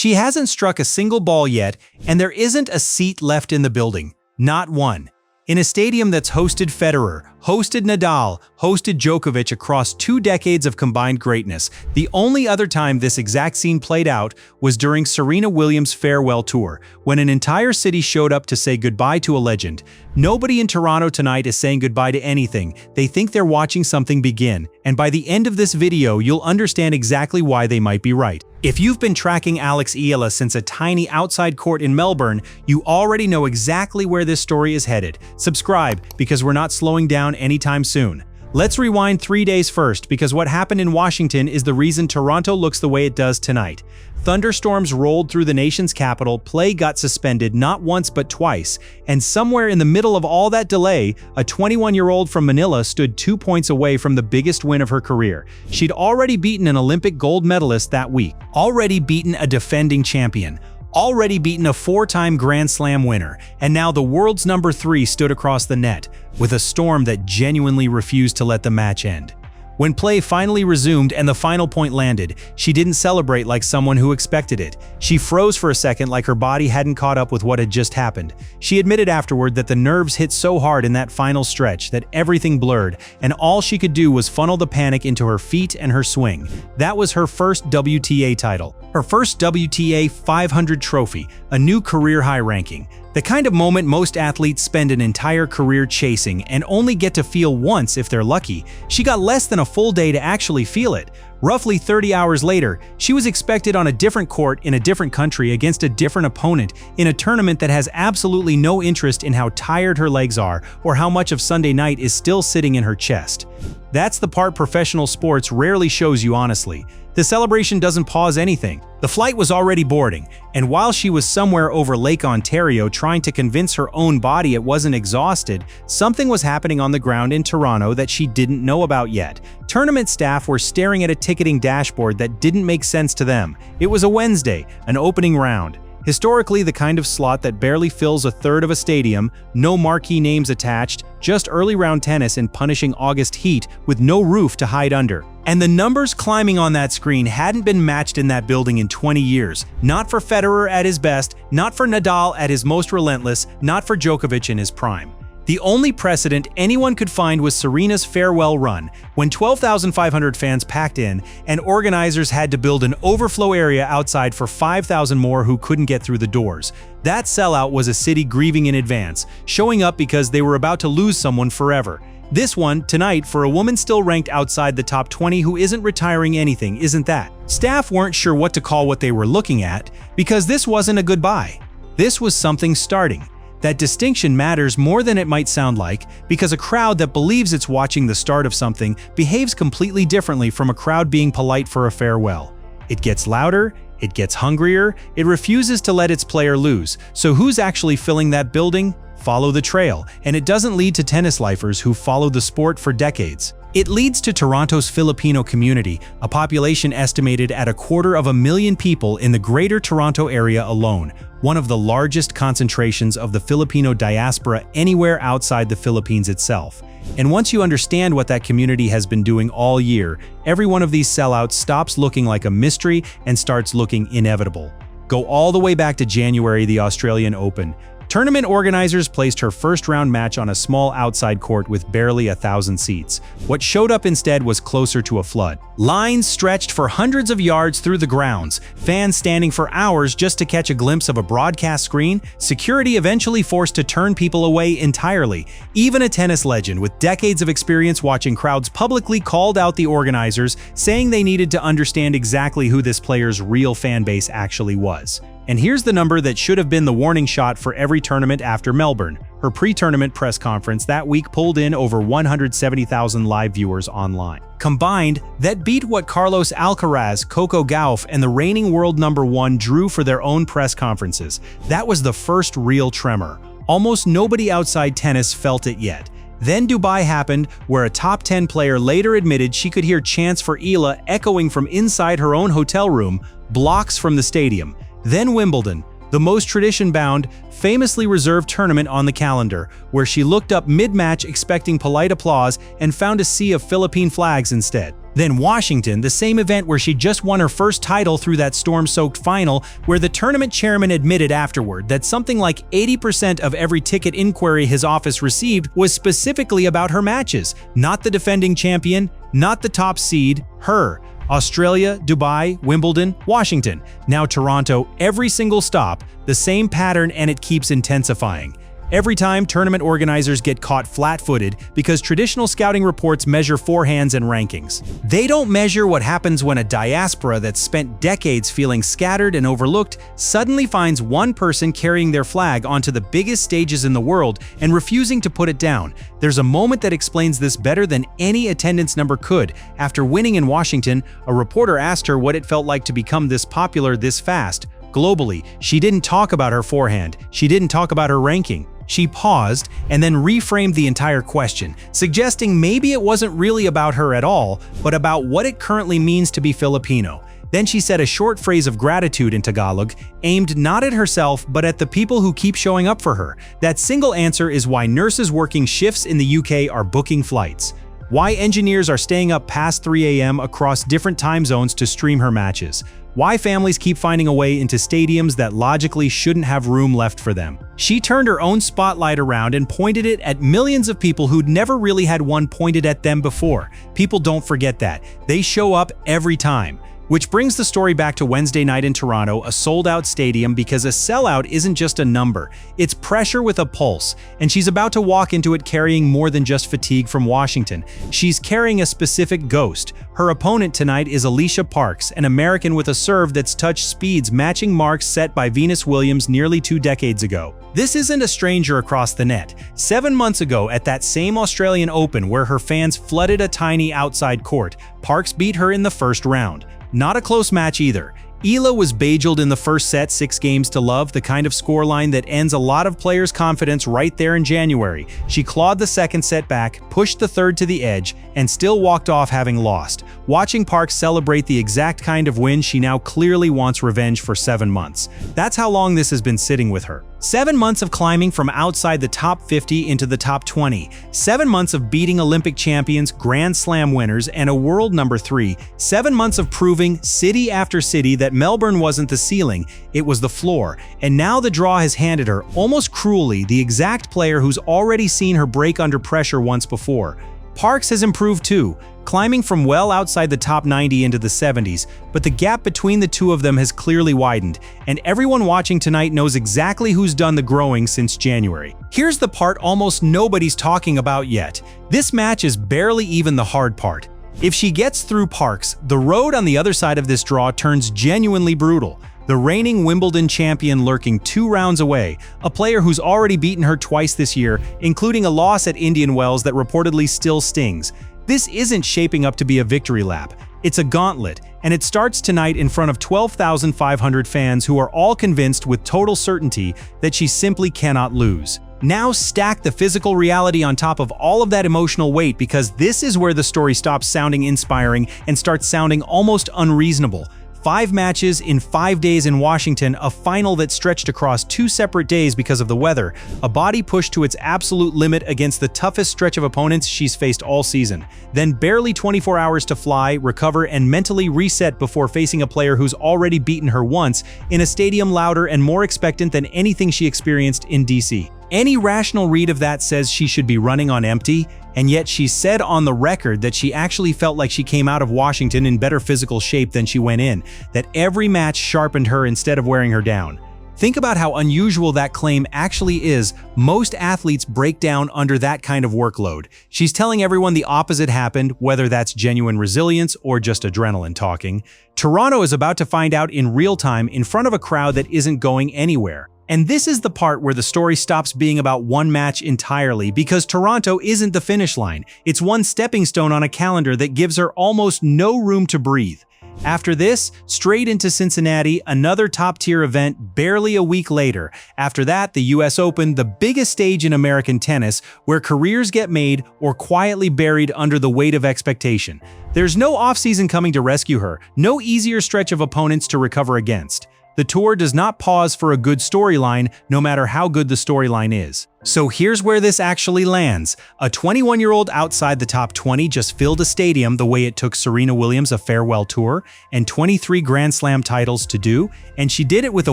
She hasn't struck a single ball yet, and there isn't a seat left in the building. Not one. In a stadium that's hosted Federer, hosted Nadal, hosted Djokovic across 2 decades of combined greatness, the only other time this exact scene played out was during Serena Williams' farewell tour, when an entire city showed up to say goodbye to a legend. Nobody in Toronto tonight is saying goodbye to anything. They think they're watching something begin, and by the end of this video, you'll understand exactly why they might be right. If you've been tracking Alex Eala since a tiny outside court in Melbourne, you already know exactly where this story is headed. Subscribe, because we're not slowing down anytime soon. Let's rewind 3 days first, because what happened in Washington is the reason Toronto looks the way it does tonight. Thunderstorms rolled through the nation's capital, play got suspended not once but twice, and somewhere in the middle of all that delay, a 21-year-old from Manila stood 2 points away from the biggest win of her career. She'd already beaten an Olympic gold medalist that week, already beaten a defending champion, already beaten a 4-time Grand Slam winner, and now the world's number 3 stood across the net, with a storm that genuinely refused to let the match end. When play finally resumed and the final point landed, she didn't celebrate like someone who expected it. She froze for a second like her body hadn't caught up with what had just happened. She admitted afterward that the nerves hit so hard in that final stretch that everything blurred, and all she could do was funnel the panic into her feet and her swing. That was her first WTA title, her first WTA 500 trophy, a new career high ranking. The kind of moment most athletes spend an entire career chasing and only get to feel once if they're lucky. She got less than a full day to actually feel it. Roughly 30 hours later, she was expected on a different court in a different country against a different opponent in a tournament that has absolutely no interest in how tired her legs are or how much of Sunday night is still sitting in her chest. That's the part professional sports rarely shows you honestly. The celebration doesn't pause anything. The flight was already boarding, and while she was somewhere over Lake Ontario trying to convince her own body it wasn't exhausted, something was happening on the ground in Toronto that she didn't know about yet. Tournament staff were staring at a ticketing dashboard that didn't make sense to them. It was a Wednesday, an opening round. Historically, the kind of slot that barely fills a third of a stadium, no marquee names attached, just early round tennis in punishing August heat with no roof to hide under. And the numbers climbing on that screen hadn't been matched in that building in 20 years. Not for Federer at his best, not for Nadal at his most relentless, not for Djokovic in his prime. The only precedent anyone could find was Serena's farewell run, when 12,500 fans packed in, and organizers had to build an overflow area outside for 5,000 more who couldn't get through the doors. That sellout was a city grieving in advance, showing up because they were about to lose someone forever. This one, tonight, for a woman still ranked outside the top 20 who isn't retiring anything, isn't that? Staff weren't sure what to call what they were looking at, because this wasn't a goodbye. This was something starting. That distinction matters more than it might sound like, because a crowd that believes it's watching the start of something behaves completely differently from a crowd being polite for a farewell. It gets louder, it gets hungrier, it refuses to let its player lose. So who's actually filling that building? Follow the trail, and it doesn't lead to tennis lifers who followed the sport for decades. It leads to Toronto's Filipino community, a population estimated at 250,000 people in the Greater Toronto Area alone, one of the largest concentrations of the Filipino diaspora anywhere outside the Philippines itself. And once you understand what that community has been doing all year, every one of these sellouts stops looking like a mystery and starts looking inevitable. Go all the way back to January, the Australian Open. Tournament organizers placed her first-round match on a small outside court with barely 1,000 seats. What showed up instead was closer to a flood. Lines stretched for hundreds of yards through the grounds, fans standing for hours just to catch a glimpse of a broadcast screen, security eventually forced to turn people away entirely. Even a tennis legend with decades of experience watching crowds publicly called out the organizers, saying they needed to understand exactly who this player's real fan base actually was. And here's the number that should have been the warning shot for every tournament after Melbourne. Her pre-tournament press conference that week pulled in over 170,000 live viewers online. Combined, that beat what Carlos Alcaraz, Coco Gauff, and the reigning world number 1 drew for their own press conferences. That was the first real tremor. Almost nobody outside tennis felt it yet. Then Dubai happened, where a top 10 player later admitted she could hear chants for Eala echoing from inside her own hotel room, blocks from the stadium. Then Wimbledon, the most tradition-bound, famously reserved tournament on the calendar, where she looked up mid-match expecting polite applause and found a sea of Philippine flags instead. Then Washington, the same event where she just won her first title through that storm-soaked final, where the tournament chairman admitted afterward that something like 80% of every ticket inquiry his office received was specifically about her matches, not the defending champion, not the top seed, her. Australia, Dubai, Wimbledon, Washington, now Toronto, every single stop, the same pattern, and it keeps intensifying. Every time, tournament organizers get caught flat-footed because traditional scouting reports measure forehands and rankings. They don't measure what happens when a diaspora that's spent decades feeling scattered and overlooked suddenly finds one person carrying their flag onto the biggest stages in the world and refusing to put it down. There's a moment that explains this better than any attendance number could. After winning in Washington, a reporter asked her what it felt like to become this popular this fast. Globally, she didn't talk about her forehand. She didn't talk about her ranking. She paused and then reframed the entire question, suggesting maybe it wasn't really about her at all, but about what it currently means to be Filipino. Then she said a short phrase of gratitude in Tagalog, aimed not at herself but at the people who keep showing up for her. That single answer is why nurses working shifts in the UK are booking flights, why engineers are staying up past 3 a.m. across different time zones to stream her matches, why families keep finding a way into stadiums that logically shouldn't have room left for them. She turned her own spotlight around and pointed it at millions of people who'd never really had one pointed at them before. People don't forget that. They show up every time. Which brings the story back to Wednesday night in Toronto, a sold-out stadium, because a sellout isn't just a number, it's pressure with a pulse, and she's about to walk into it carrying more than just fatigue from Washington. She's carrying a specific ghost. Her opponent tonight is Alicia Parks, an American with a serve that's touched speeds matching marks set by Venus Williams nearly 2 decades ago. This isn't a stranger across the net. 7 months ago, at that same Australian Open where her fans flooded a tiny outside court, Parks beat her in the first round. Not a close match either. Eala was bejeweled in the first set 6-0, the kind of scoreline that ends a lot of players' confidence right there in January. She clawed the second set back, pushed the third to the edge, and still walked off having lost. Watching Parks celebrate the exact kind of win she now clearly wants revenge for 7 months. That's how long this has been sitting with her. 7 months of climbing from outside the top 50 into the top 20. 7 months of beating Olympic champions, Grand Slam winners, and a world number 3. 7 months of proving, city after city, that Melbourne wasn't the ceiling, it was the floor. And now the draw has handed her, almost cruelly, the exact player who's already seen her break under pressure once before. Parks has improved too, climbing from well outside the top 90 into the 70s, but the gap between the two of them has clearly widened, and everyone watching tonight knows exactly who's done the growing since January. Here's the part almost nobody's talking about yet. This match is barely even the hard part. If she gets through Parks, the road on the other side of this draw turns genuinely brutal. The reigning Wimbledon champion lurking 2 rounds away, a player who's already beaten her twice this year, including a loss at Indian Wells that reportedly still stings. This isn't shaping up to be a victory lap. It's a gauntlet, and it starts tonight in front of 12,500 fans who are all convinced with total certainty that she simply cannot lose. Now stack the physical reality on top of all of that emotional weight, because this is where the story stops sounding inspiring and starts sounding almost unreasonable. 5 matches in 5 days in Washington, a final that stretched across 2 separate days because of the weather, a body pushed to its absolute limit against the toughest stretch of opponents she's faced all season. Then barely 24 hours to fly, recover, and mentally reset before facing a player who's already beaten her once in a stadium louder and more expectant than anything she experienced in DC. Any rational read of that says she should be running on empty, and yet she said on the record that she actually felt like she came out of Washington in better physical shape than she went in, that every match sharpened her instead of wearing her down. Think about how unusual that claim actually is. Most athletes break down under that kind of workload. She's telling everyone the opposite happened, whether that's genuine resilience or just adrenaline talking. Toronto is about to find out in real time in front of a crowd that isn't going anywhere. And this is the part where the story stops being about one match entirely, because Toronto isn't the finish line. It's one stepping stone on a calendar that gives her almost no room to breathe. After this, straight into Cincinnati, another top-tier event barely a week later. After that, the US Open, the biggest stage in American tennis, where careers get made or quietly buried under the weight of expectation. There's no offseason coming to rescue her, no easier stretch of opponents to recover against. The tour does not pause for a good storyline, no matter how good the storyline is. So here's where this actually lands. A 21-year-old outside the top 20 just filled a stadium the way it took Serena Williams a farewell tour and 23 Grand Slam titles to do, and she did it with a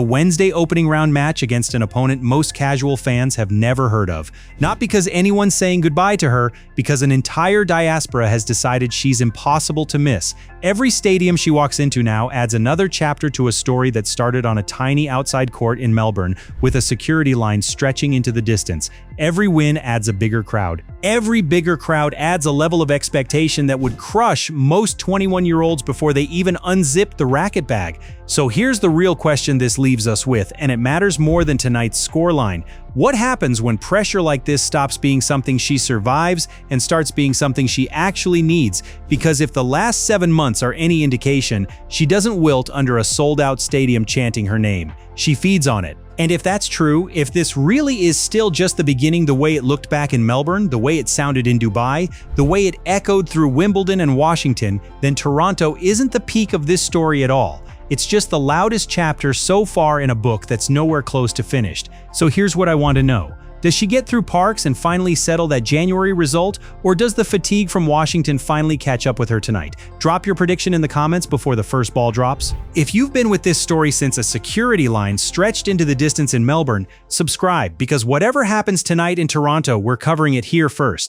Wednesday opening round match against an opponent most casual fans have never heard of. Not because anyone's saying goodbye to her, because an entire diaspora has decided she's impossible to miss. Every stadium she walks into now adds another chapter to a story that started on a tiny outside court in Melbourne with a security line stretching into the distance. Every win adds a bigger crowd. Every bigger crowd adds a level of expectation that would crush most 21-year-olds before they even unzip the racket bag. So here's the real question this leaves us with, and it matters more than tonight's scoreline. What happens when pressure like this stops being something she survives and starts being something she actually needs? Because if the last 7 months are any indication, she doesn't wilt under a sold-out stadium chanting her name. She feeds on it. And if that's true, if this really is still just the beginning, the way it looked back in Melbourne, the way it sounded in Dubai, the way it echoed through Wimbledon and Washington, then Toronto isn't the peak of this story at all. It's just the loudest chapter so far in a book that's nowhere close to finished. So here's what I want to know. Does she get through Parks and finally settle that January result, or does the fatigue from Washington finally catch up with her tonight? Drop your prediction in the comments before the first ball drops. If you've been with this story since a security line stretched into the distance in Melbourne, subscribe, because whatever happens tonight in Toronto, we're covering it here first.